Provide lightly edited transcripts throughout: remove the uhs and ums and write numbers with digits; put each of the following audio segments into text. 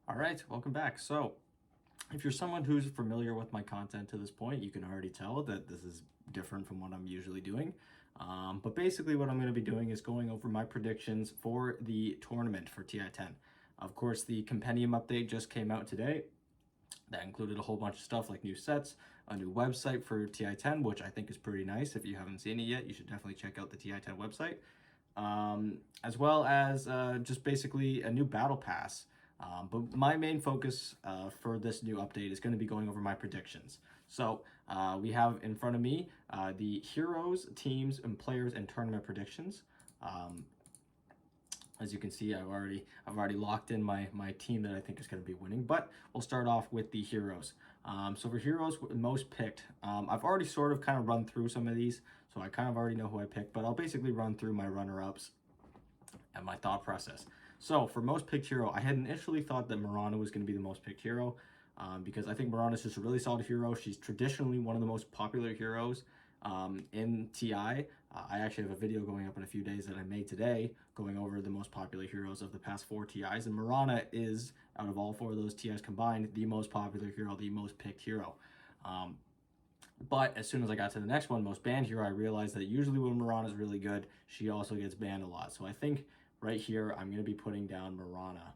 All right, welcome back. So, if you're someone who's familiar with my content to this point, you can already tell that this is different from what I'm usually doing. But basically, what I'm going to be doing is going over my predictions for the tournament for TI10. Of course, the compendium update just came out today. That included a whole bunch of stuff like new sets, a new website for TI10, which I think is pretty nice. If you haven't seen it yet, you should definitely check out the TI10 website. As well as just basically a new battle pass. But my main focus for this new update is going to be going over my predictions. So we have in front of me the heroes, teams, and players and tournament predictions. As you can see, I've already locked in my team that I think is going to be winning. But we'll start off with the heroes. So for heroes, most picked, I've already sort of kind of run through some of these, so I kind of already know who I picked. But I'll basically run through my runner-ups and my thought process. So for most picked hero, I had initially thought that Mirana was going to be the most picked hero because I think Mirana is just a really solid hero. She's traditionally one of the most popular heroes in TI. I actually have a video going up in a few days that I made today going over the most popular heroes of the past 4 TIs. And Mirana is, out of all 4 of those TIs combined, the most popular hero, the most picked hero. But as soon as I got to the next one, most banned hero, I realized that usually when Mirana is really good, she also gets banned a lot. So I think right here, I'm going to be putting down Mirana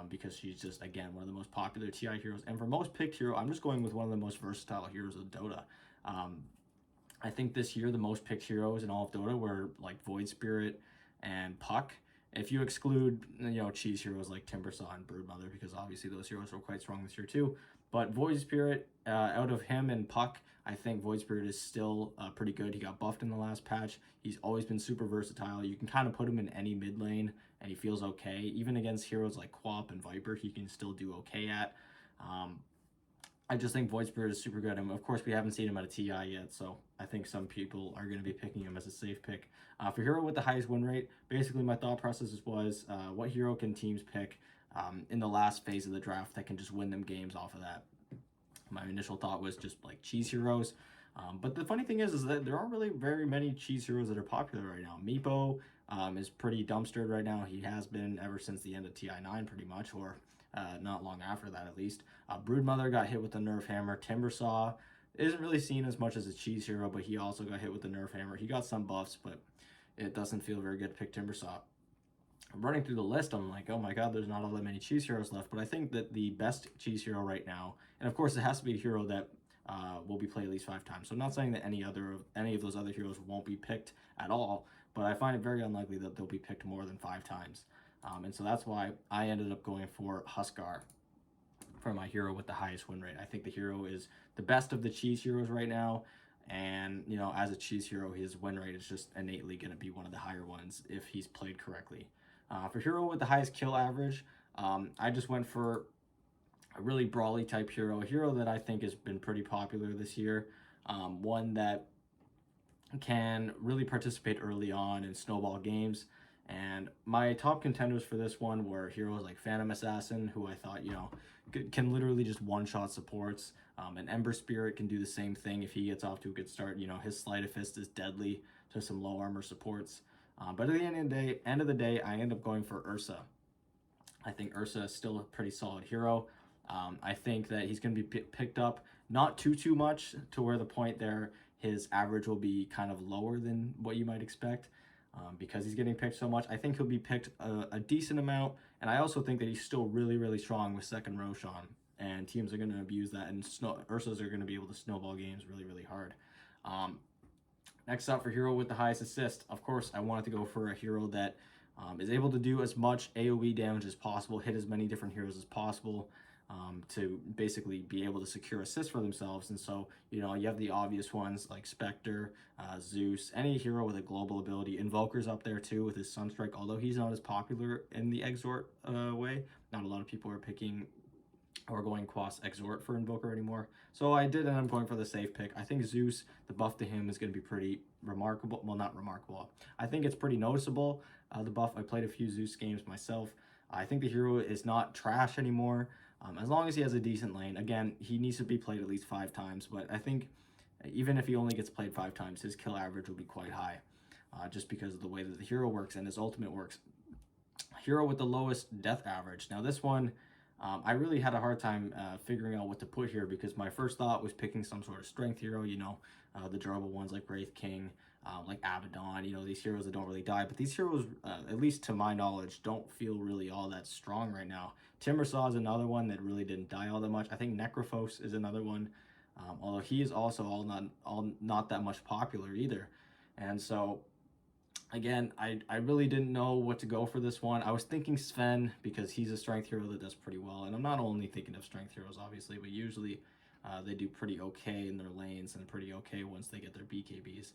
because she's just, again, one of the most popular TI heroes. And for most picked hero, I'm just going with one of the most versatile heroes of Dota. I think this year the most picked heroes in all of Dota were like Void Spirit and Puck. If you exclude, cheese heroes like Timbersaw and Broodmother, because obviously those heroes were quite strong this year too. But Void Spirit, out of him and Puck, I think Void Spirit is still pretty good. He got buffed in the last patch. He's always been super versatile. You can kind of put him in any mid lane, and he feels okay. Even against heroes like Quap and Viper, he can still do okay at. I just think Void Spirit is super good. And of course, we haven't seen him at a TI yet, so I think some people are going to be picking him as a safe pick. For hero with the highest win rate, basically my thought process was what hero can teams pick in the last phase of the draft that can just win them games off of that. My initial thought was just like cheese heroes. But the funny thing is that there aren't really very many cheese heroes that are popular right now. Meepo is pretty dumpstered right now. He has been ever since the end of TI9 pretty much, or not long after that at least. Broodmother got hit with the nerf hammer. Timbersaw isn't really seen as much as a cheese hero, but he also got hit with the nerf hammer. He got some buffs, but it doesn't feel very good to pick Timbersaw. I'm running through the list, I'm like, oh my god, there's not all that many cheese heroes left. But I think that the best cheese hero right now, and of course it has to be a hero that will be played at least 5 times. So I'm not saying that any of those other heroes won't be picked at all, but I find it very unlikely that they'll be picked more than 5 times. And so that's why I ended up going for Huskar for my hero with the highest win rate. I think the hero is the best of the cheese heroes right now. And, as a cheese hero, his win rate is just innately going to be one of the higher ones if he's played correctly. For hero with the highest kill average, I just went for a really brawly type hero, a hero that I think has been pretty popular this year, one that can really participate early on in snowball games. And my top contenders for this one were heroes like Phantom Assassin, who I thought, can literally just one-shot supports. And Ember Spirit can do the same thing if he gets off to a good start. His Sleight of Fist is deadly to some low armor supports. But at the end of the day, I end up going for Ursa. I think Ursa is still a pretty solid hero. I think that he's going to be picked up not too much to where the point there his average will be kind of lower than what you might expect because he's getting picked so much. I think he'll be picked a decent amount, and I also think that he's still really strong with second Roshan, and teams are going to abuse that, and Ursas are going to be able to snowball games really hard. Next up for hero with the highest assist, of course, I wanted to go for a hero that is able to do as much AoE damage as possible, hit as many different heroes as possible to basically be able to secure assists for themselves. And so, you have the obvious ones like Spectre, Zeus, any hero with a global ability. Invoker's up there too with his Sunstrike, although he's not as popular in the Exort way. Not a lot of people are picking or going Quas Exort for Invoker anymore. So I did end up going for the safe pick. I think Zeus, the buff to him is going to be pretty remarkable. Well, not remarkable. I think it's pretty noticeable, the buff. I played a few Zeus games myself. I think the hero is not trash anymore. As long as he has a decent lane. Again, he needs to be played at least 5 times, but I think even if he only gets played 5 times, his kill average will be quite high, just because of the way that the hero works and his ultimate works. Hero with the lowest death average. Now this one, I really had a hard time figuring out what to put here because my first thought was picking some sort of strength hero, you know, the durable ones like Wraith King, like Abaddon, you know, these heroes that don't really die. But these heroes, at least to my knowledge, don't feel really all that strong right now. Timbersaw is another one that really didn't die all that much. I think Necrophos is another one, although he is also not that much popular either. And so again, I really didn't know what to go for this one. I was thinking Sven because he's a strength hero that does pretty well. And I'm not only thinking of strength heroes, obviously, but usually they do pretty okay in their lanes and pretty okay once they get their BKBs.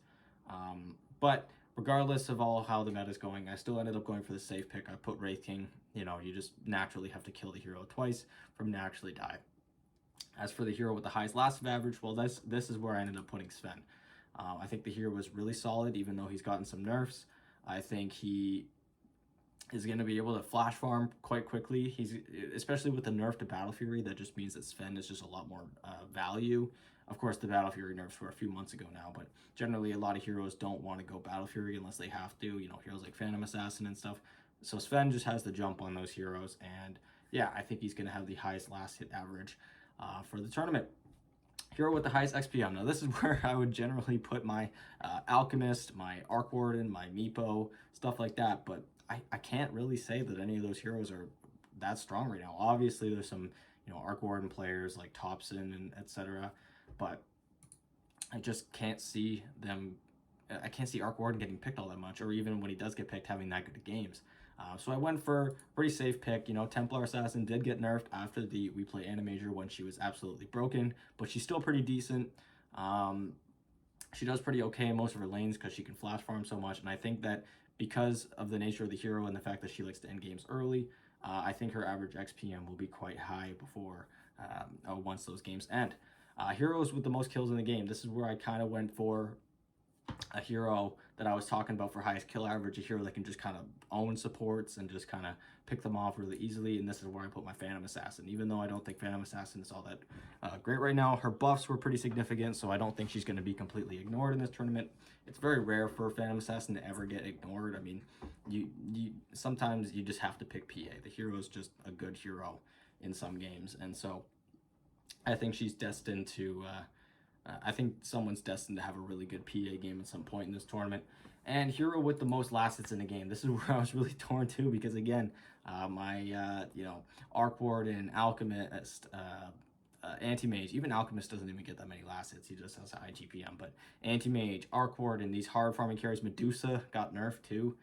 But regardless of all how the meta is going, I still ended up going for the safe pick. I put Wraith King. You know, you just naturally have to kill the hero twice from naturally die. As for the hero with the highest last of average, well, this is where I ended up putting Sven. I think the hero was really solid, even though he's gotten some nerfs. I think he is going to be able to flash farm quite quickly. He's especially with the nerf to Battle Fury, that just means that Sven is just a lot more value. Of course, the Battle Fury nerfs were a few months ago now, but generally a lot of heroes don't want to go Battle Fury unless they have to. You know, heroes like Phantom Assassin and stuff. So Sven just has the jump on those heroes, and yeah, I think he's going to have the highest last hit average for the tournament. Hero with the highest XPM. Now this is where I would generally put my Alchemist, my Arc Warden, my Meepo, stuff like that, but I can't really say that any of those heroes are that strong right now. Obviously there's some, you know, Arc Warden players like Thompson and etc., but I just can't see them. I can't see Arc Warden getting picked all that much, or even when he does get picked, having that good games. So I went for a pretty safe pick. You know, Templar Assassin did get nerfed after the We Play Animajor when she was absolutely broken, but she's still pretty decent. She does pretty okay in most of her lanes because she can flash farm so much, and I think that because of the nature of the hero and the fact that she likes to end games early, I think her average XPM will be quite high before once those games end. Heroes with the most kills in the game. This is where I kind of went for a hero that I was talking about for highest kill average, a hero that can just kind of own supports and just kind of pick them off really easily, and this is where I put my Phantom Assassin. Even though I don't think Phantom Assassin is all that great right now, her buffs were pretty significant, so I don't think she's going to be completely ignored in this tournament. It's very rare for Phantom Assassin to ever get ignored. I mean, you sometimes you just have to pick PA. The hero is just a good hero in some games, and so I think she's destined to I think someone's destined to have a really good PA game at some point in this tournament. And hero with the most last hits in the game. This is where I was really torn too, because again, my you know, Arc Warden, Alchemist, Anti-Mage, even Alchemist doesn't even get that many last hits. He just has a high GPM. But Anti-Mage, Arc Warden, these hard farming carries, Medusa got nerfed too.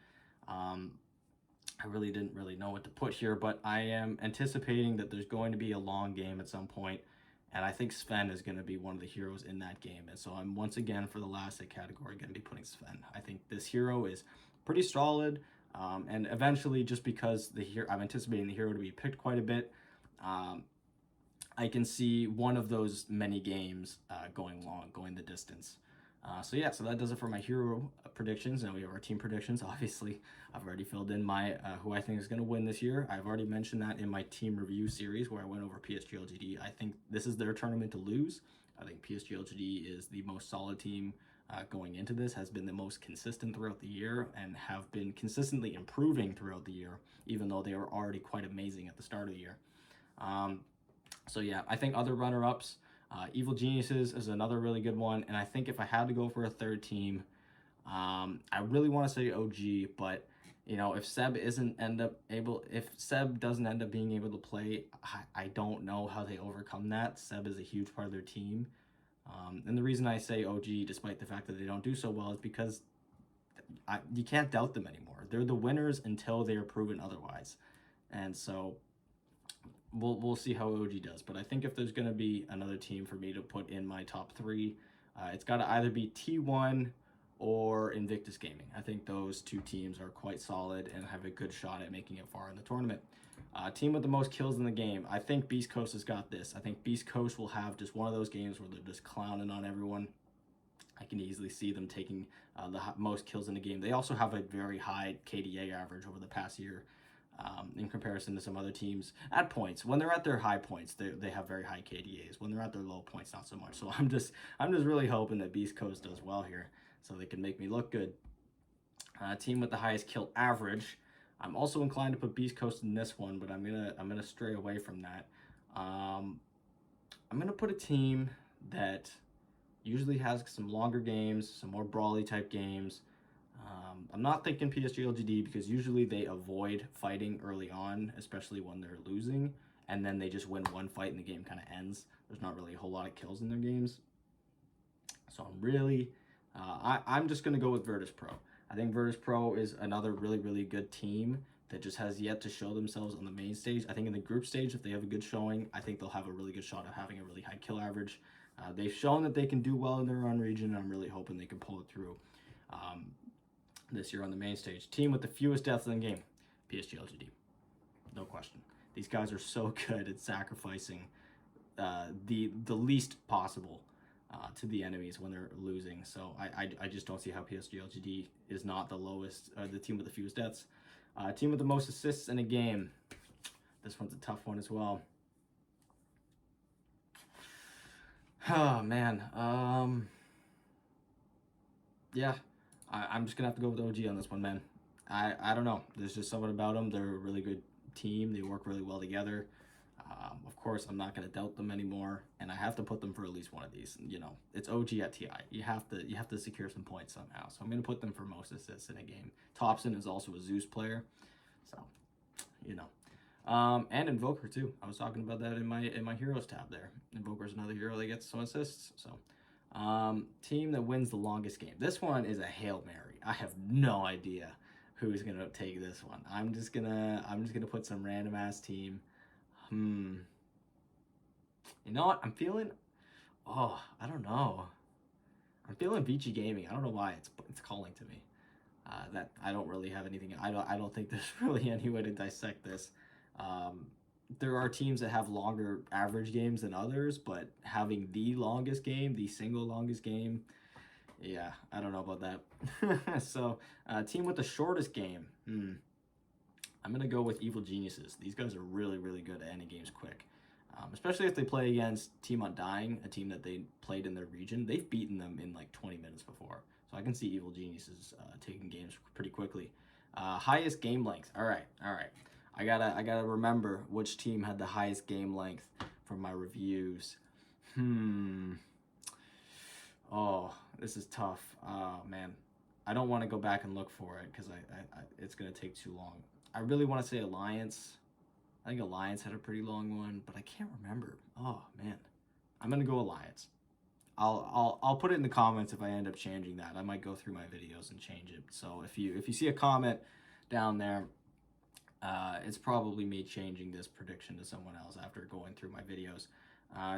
I really didn't know what to put here, but I am anticipating that there's going to be a long game at some point. And I think Sven is going to be one of the heroes in that game. And so I'm once again, for the last hit category, going to be putting Sven. I think this hero is pretty solid. And eventually, just because I'm anticipating the hero to be picked quite a bit, I can see one of those many games going long, going the distance. So yeah, so that does it for my hero predictions. Now we have our team predictions. Obviously, I've already filled in my who I think is going to win this year. I've already mentioned that in my team review series where I went over PSG LGD. I think this is their tournament to lose. I think PSG LGD is the most solid team going into this, has been the most consistent throughout the year, and have been consistently improving throughout the year, even though they were already quite amazing at the start of the year. So yeah, I think other runner-ups, Evil Geniuses is another really good one, and I think if I had to go for a third team, I really want to say OG, but you know, if Seb doesn't end up being able to play, I don't know how they overcome that. Seb is a huge part of their team, and the reason I say OG, despite the fact that they don't do so well, is because you can't doubt them anymore. They're the winners until they are proven otherwise, and so we'll see how OG does. But I think if there's going to be another team for me to put in my top three, it's got to either be T1 or Invictus Gaming. I think those two teams are quite solid and have a good shot at making it far in the tournament. Team with the most kills in the game. I think Beast Coast has got this. I think Beast Coast will have just one of those games where they're just clowning on everyone. I can easily see them taking the most kills in the game. They also have a very high KDA average over the past year. In comparison to some other teams at points. When they're at their high points, they have very high KDAs. When they're at their low points, not so much. So I'm just really hoping that Beast Coast does well here, so they can make me look good. Team with the highest kill average. I'm also inclined to put Beast Coast in this one, but I'm gonna stray away from that. I'm gonna put a team that usually has some longer games, some more brawly type games. I'm not thinking PSG LGD because usually they avoid fighting early on, especially when they're losing, and then they just win one fight and the game kind of ends. There's not really a whole lot of kills in their games. So I'm just going to go with Virtus Pro. I think Virtus Pro is another really, really good team that just has yet to show themselves on the main stage. I think in the group stage, if they have a good showing, I think they'll have a really good shot at having a really high kill average. They've shown that they can do well in their own region, and I'm really hoping they can pull it through this year on the main stage. Team with the fewest deaths in the game, PSG LGD. No question. These guys are so good at sacrificing the least possible to the enemies when they're losing. So I just don't see how PSG LGD is not the lowest, the team with the fewest deaths. Team with the most assists in a game. This one's a tough one as well. Oh man, yeah, I'm just gonna have to go with OG on this one, man. I don't know. There's just something about them. They're a really good team. They work really well together. Of course, I'm not gonna doubt them anymore, and I have to put them for at least one of these. You know, it's OG at TI. You have to secure some points somehow. So I'm gonna put them for most assists in a game. Thompson is also a Zeus player, so you know. And Invoker too. I was talking about that in my heroes tab there. Invoker's another hero that gets some assists. So, team that wins the longest game. This one is a Hail Mary. I have no idea who's gonna take this one. I'm just gonna put some random ass team. You know what? I'm feeling. Oh, I don't know. I'm feeling Vici Gaming. I don't know why it's calling to me. That I don't really have anything. I don't think there's really any way to dissect this. There are teams that have longer average games than others, but having the longest game, the single longest game, yeah, I don't know about that. So, team with the shortest game, I'm gonna go with Evil Geniuses. These guys are really, really good at ending games quick, especially if they play against Team Undying, a team that they played in their region. They've beaten them in like 20 minutes before, so I can see Evil Geniuses taking games pretty quickly. Highest game length. All right. I gotta remember which team had the highest game length from my reviews. Oh, this is tough. Oh man, I don't want to go back and look for it because it's gonna take too long. I really want to say Alliance. I think Alliance had a pretty long one, but I can't remember. Oh man, I'm gonna go Alliance. I'll put it in the comments if I end up changing that. I might go through my videos and change it. So if you see a comment down there, it's probably me changing this prediction to someone else after going through my videos.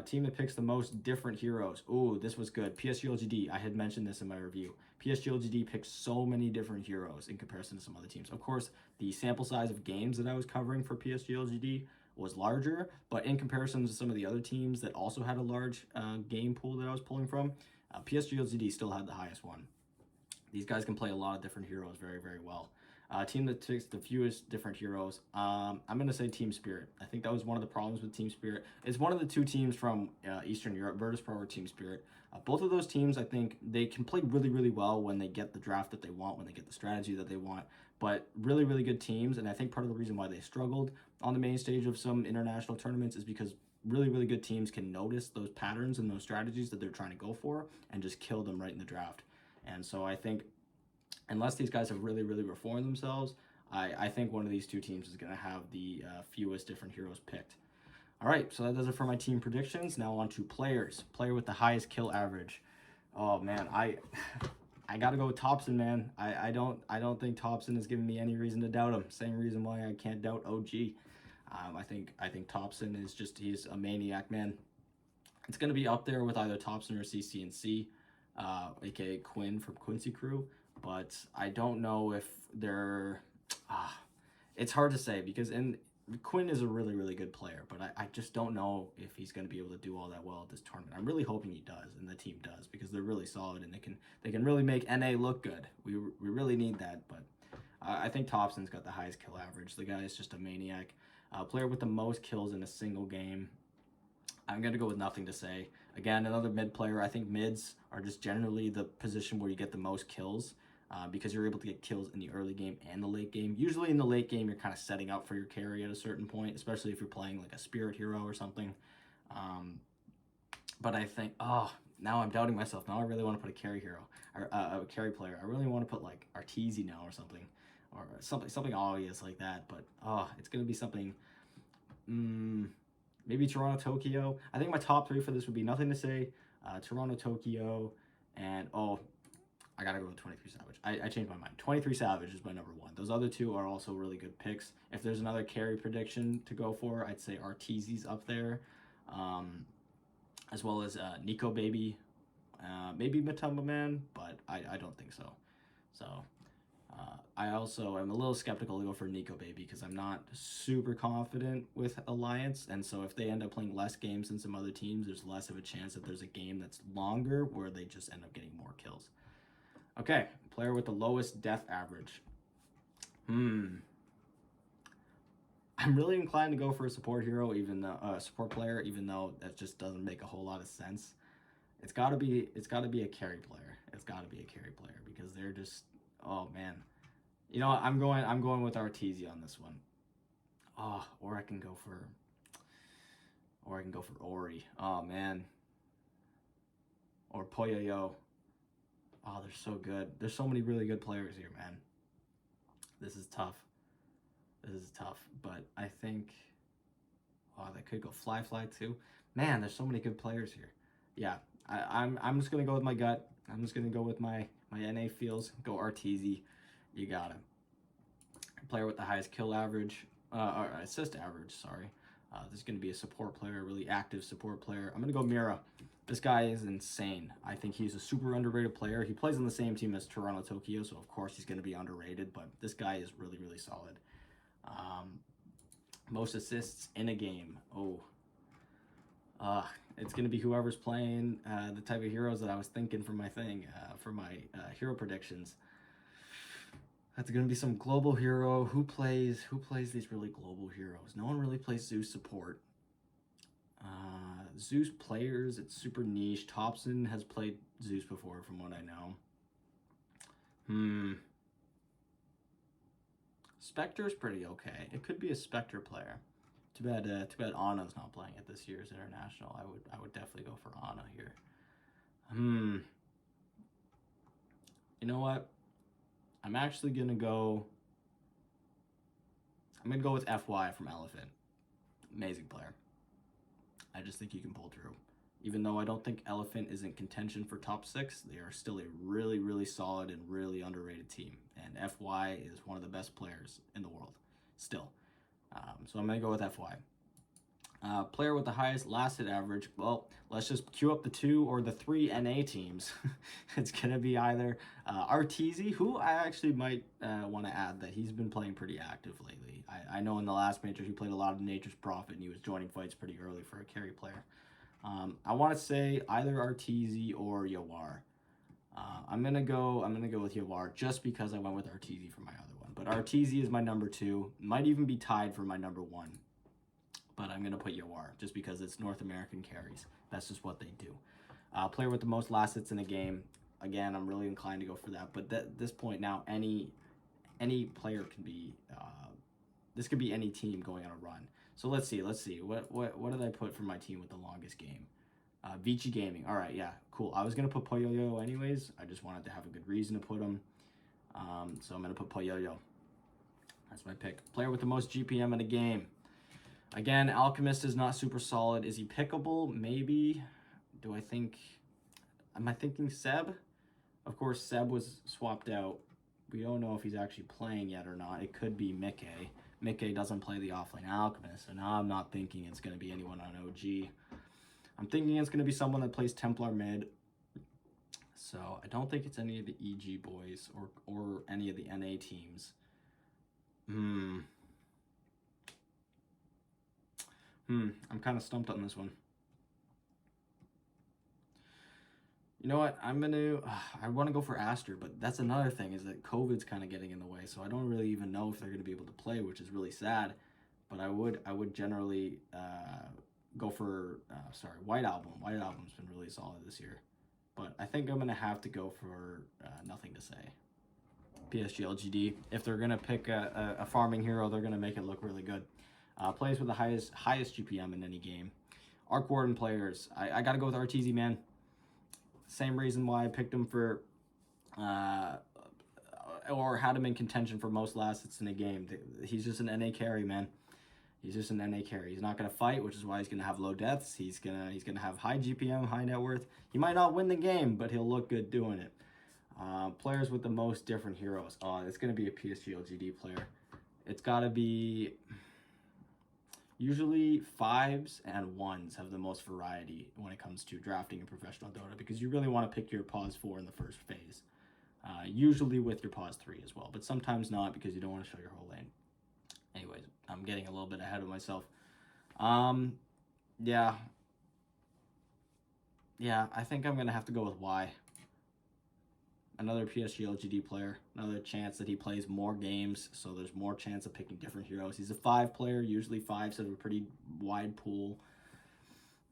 Team that picks the most different heroes. Ooh, this was good. PSG LGD, I had mentioned this in my review. PSG LGD picks so many different heroes in comparison to some other teams. Of course, the sample size of games that I was covering for PSG LGD was larger, but in comparison to some of the other teams that also had a large game pool that I was pulling from, PSG LGD still had the highest one. These guys can play a lot of different heroes very, very well. Team that takes the fewest different heroes. I'm going to say Team Spirit. I think that was one of the problems with Team Spirit. It's one of the two teams from Eastern Europe, Virtus Pro or Team Spirit. Both of those teams, I think, they can play really, really well when they get the draft that they want, when they get the strategy that they want. But really, really good teams, and I think part of the reason why they struggled on the main stage of some international tournaments is because really, really good teams can notice those patterns and those strategies that they're trying to go for and just kill them right in the draft. And so I think unless these guys have really, really reformed themselves, I think one of these two teams is going to have the fewest different heroes picked. All right, so that does it for my team predictions. Now on to players. Player with the highest kill average. Oh man, I got to go with Thompson, man. I don't think Thompson is giving me any reason to doubt him. Same reason why I can't doubt OG. I think Thompson is he's a maniac, man. It's going to be up there with either Thompson or CCNC, aka Quinn from Quincy Crew. But I don't know if they're. It's hard to say because Quinn is a really, really good player, but I just don't know if he's going to be able to do all that well at this tournament. I'm really hoping he does, and the team does, because they're really solid and they can really make NA look good. We really need that, but I think Thompson's got the highest kill average. The guy is just a maniac. Player with the most kills in a single game. I'm going to go with Nothing to Say. Again, another mid player. I think mids are just generally the position where you get the most kills. because you're able to get kills in the early game and the late game. Usually in the late game, you're kind of setting up for your carry at a certain point, especially if you're playing like a spirit hero or something. But I think, oh, now I'm doubting myself. Now I really want to put a carry hero, or a carry player. I really want to put like Arteezy now or something obvious like that. But oh, it's gonna be something. Maybe Toronto, Tokyo. I think my top 3 for this would be Nothing to Say, Toronto, Tokyo, and oh, I gotta go with 23 Savage. I changed my mind. 23 Savage is my number 1. Those other 2 are also really good picks. If there's another carry prediction to go for, I'd say Arteezy's up there, as well as Nico Baby, maybe Matumba Man, but I don't think so. So I also am a little skeptical to go for Nico Baby because I'm not super confident with Alliance, and so if they end up playing less games than some other teams, there's less of a chance that there's a game that's longer where they just end up getting more kills. Okay, player with the lowest death average. I'm really inclined to go for a support hero, even though support player, even though that just doesn't make a whole lot of sense. It's gotta be a carry player. It's gotta be a carry player because they're just, oh man. You know what? I'm going with Arteezy on this one. Oh, or I can go for Ori. Oh man. Or Poyoyo. Oh, they're so good. There's so many really good players here, man. This is tough. But I think, oh, they could go Fly too. Man, there's so many good players here. Yeah, I'm just gonna go with my gut. I'm just gonna go with my NA feels. Go Arteezy. You got him. Player with the highest kill average, or assist average, sorry. This is going to be a support player, a really active support player. I'm going to go Mira. This guy is insane. I think he's a super underrated player. He plays on the same team as Toronto Tokyo, so of course he's going to be underrated, but this guy is really, really solid. Most assists in a game. It's going to be whoever's playing the type of heroes that I was thinking for my thing, for my hero predictions. That's going to be some global hero. Who plays these really global heroes? No one really plays Zeus support. Zeus players, it's super niche. Thompson has played Zeus before, from what I know. Spectre's pretty okay. It could be a Spectre player. Too bad Anna's not playing at this year's international. I would definitely go for Anna here. You know what? I'm actually gonna go. I'm gonna go with FY from Elephant. Amazing player. I just think he can pull through. Even though I don't think Elephant is in contention for top 6, they are still a really, really solid and really underrated team. And FY is one of the best players in the world, still. So I'm gonna go with FY. Player with the highest last hit average. Well, let's just queue up the 2 or the 3 NA teams. It's gonna be either Arteezy, who I actually might want to add that he's been playing pretty active lately. I know in the last major he played a lot of Nature's Prophet and he was joining fights pretty early for a carry player. I want to say either Arteezy or Yawar. I'm gonna go with Yawar just because I went with Arteezy for my other one. But Arteezy is my number 2. Might even be tied for my number 1. But I'm going to put Yawar just because it's North American carries. That's just what they do. Player with the most last hits in a game. Again, I'm really inclined to go for that. But at this point now, any player can be, this could be any team going on a run. So let's see. What did I put for my team with the longest game? Vici Gaming. All right, yeah, cool. I was going to put Poyoyo anyways. I just wanted to have a good reason to put him. So I'm going to put Poyoyo. That's my pick. Player with the most GPM in a game. Again, Alchemist is not super solid. Is he pickable? Maybe. Am I thinking Seb? Of course, Seb was swapped out. We don't know if he's actually playing yet or not. It could be Mickey. Mickey doesn't play the offlane Alchemist, so now I'm not thinking it's going to be anyone on OG. I'm thinking it's going to be someone that plays Templar mid. So I don't think it's any of the EG boys or any of the NA teams. I'm kind of stumped on this one. You know what? I want to go for Aster, but that's another thing is that COVID's kind of getting in the way, so I don't really even know if they're going to be able to play, which is really sad. But I would generally go for White Album. White Album's been really solid this year, but I think I'm going to have to go for Nothing to Say. PSG LGD. If they're gonna pick a farming hero, they're gonna make it look really good. Plays with the highest GPM in any game. Arc Warden players, I gotta go with RTZ, man. Same reason why I picked him for, or had him in contention for most last hits in a game. He's just an NA carry, man. He's just an NA carry. He's not gonna fight, which is why he's gonna have low deaths. He's gonna have high GPM, high net worth. He might not win the game, but he'll look good doing it. Players with the most different heroes. Oh, it's gonna be a PSG LGD player. It's gotta be. Usually 5s and 1s have the most variety when it comes to drafting in professional Dota, because you really want to pick your pause 4 in the first phase. Usually with your pause 3 as well, but sometimes not, because you don't want to show your whole lane. Anyways, I'm getting a little bit ahead of myself. Yeah, I think I'm going to have to go with Y. Another PSG LGD player, another chance that he plays more games, so there's more chance of picking different heroes. He's a 5 player, usually 5s have a pretty wide pool.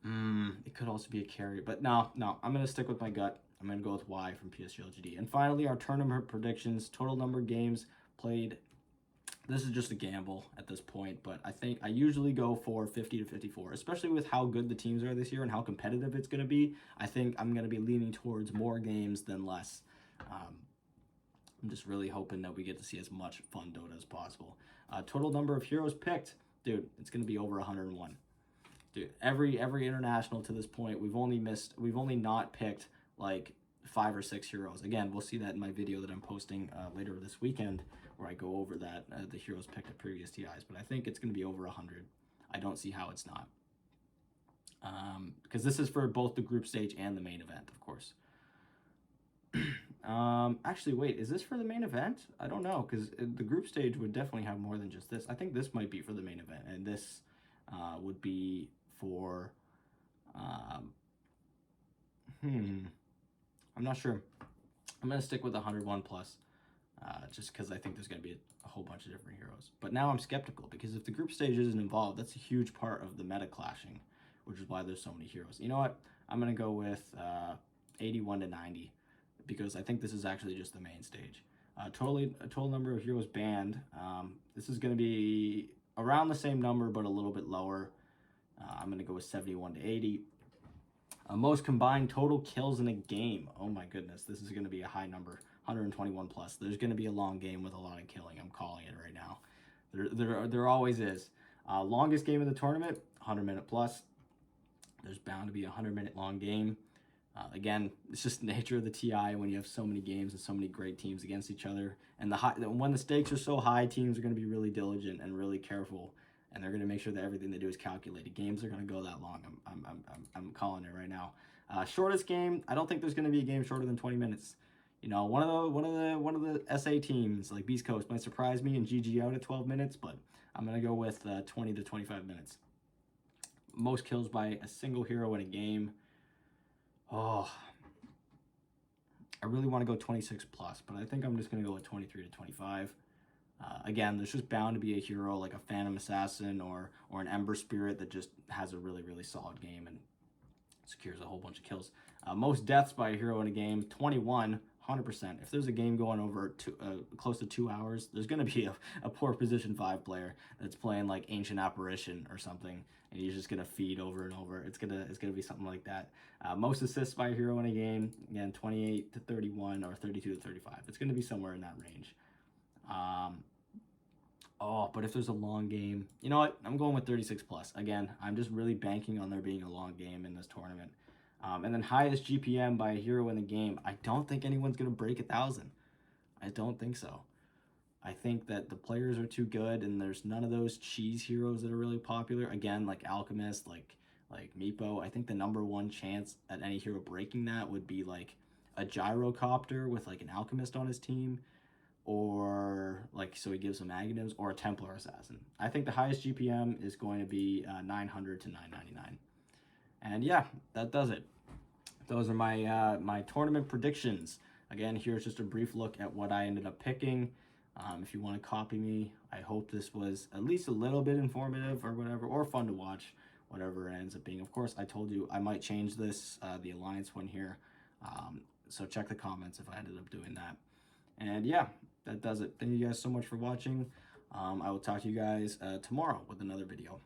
It could also be a carry, but no, I'm going to stick with my gut. I'm going to go with Y from PSG LGD. And finally, our tournament predictions, total number of games played. This is just a gamble at this point, but I think I usually go for 50 to 54, especially with how good the teams are this year and how competitive it's going to be. I think I'm going to be leaning towards more games than less. I'm just really hoping that we get to see as much fun Dota as possible. Total number of heroes picked, dude, it's going to be over 101. Dude, every international to this point, we've only not picked like 5 or 6 heroes. Again, we'll see that in my video that I'm posting later this weekend, where I go over that the heroes picked at previous TIs. But I think it's going to be over 100. I don't see how it's not, because this is for both the group stage and the main event, of course. Actually, wait, is this for the main event? I don't know, because the group stage would definitely have more than just this. I think this might be for the main event, and this would be for, I'm not sure. I'm going to stick with 101 plus, just because I think there's going to be a whole bunch of different heroes. But now I'm skeptical, because if the group stage isn't involved, that's a huge part of the meta clashing, which is why there's so many heroes. You know what? I'm going to go with 81 to 90. Because I think this is actually just the main stage. Total number of heroes banned. This is going to be around the same number, but a little bit lower. I'm going to go with 71 to 80. Most combined total kills in a game. Oh my goodness, this is going to be a high number, 121 plus. There's going to be a long game with a lot of killing. I'm calling it right now. There always is. Longest game of the tournament, 100-minute plus. There's bound to be a 100-minute long game. Again, it's just the nature of the TI when you have so many games and so many great teams against each other. And when the stakes are so high, teams are going to be really diligent and really careful, and they're going to make sure that everything they do is calculated. Games are going to go that long. I'm calling it right now. Shortest game, I don't think there's going to be a game shorter than 20 minutes. You know, one of the SA teams like Beast Coast might surprise me and GG out at 12 minutes, but I'm going to go with 20 to 25 minutes. Most kills by a single hero in a game. Oh, I really want to go 26 plus, but I think I'm just going to go with 23 to 25. Again, there's just bound to be a hero like a Phantom Assassin or an Ember Spirit that just has a really, really solid game and secures a whole bunch of kills. Most deaths by a hero in a game, 21, 100%. If there's a game going over close to 2 hours, there's going to be a poor position 5 player that's playing like Ancient Apparition or something, and he's just going to feed over and over. It's gonna be something like that. Most assists by a hero in a game, again, 28 to 31 or 32 to 35. It's going to be somewhere in that range. But if there's a long game, you know what? I'm going with 36 plus. Again, I'm just really banking on there being a long game in this tournament. And then highest GPM by a hero in the game. I don't think anyone's going to break 1,000. I don't think so. I think that the players are too good, and there's none of those cheese heroes that are really popular. Again, like Alchemist, like Meepo. I think the #1 chance at any hero breaking that would be like a Gyrocopter with like an Alchemist on his team, or like, so he gives some Aghanims, or a Templar Assassin. I think the highest GPM is going to be 900 to 999. And yeah, that does it. Those are my my tournament predictions. Again, here's just a brief look at what I ended up picking. If you want to copy me, I hope this was at least a little bit informative or whatever, or fun to watch, whatever it ends up being. Of course, I told you I might change this, the Alliance one here. So check the comments if I ended up doing that. And yeah, that does it. Thank you guys so much for watching. I will talk to you guys tomorrow with another video.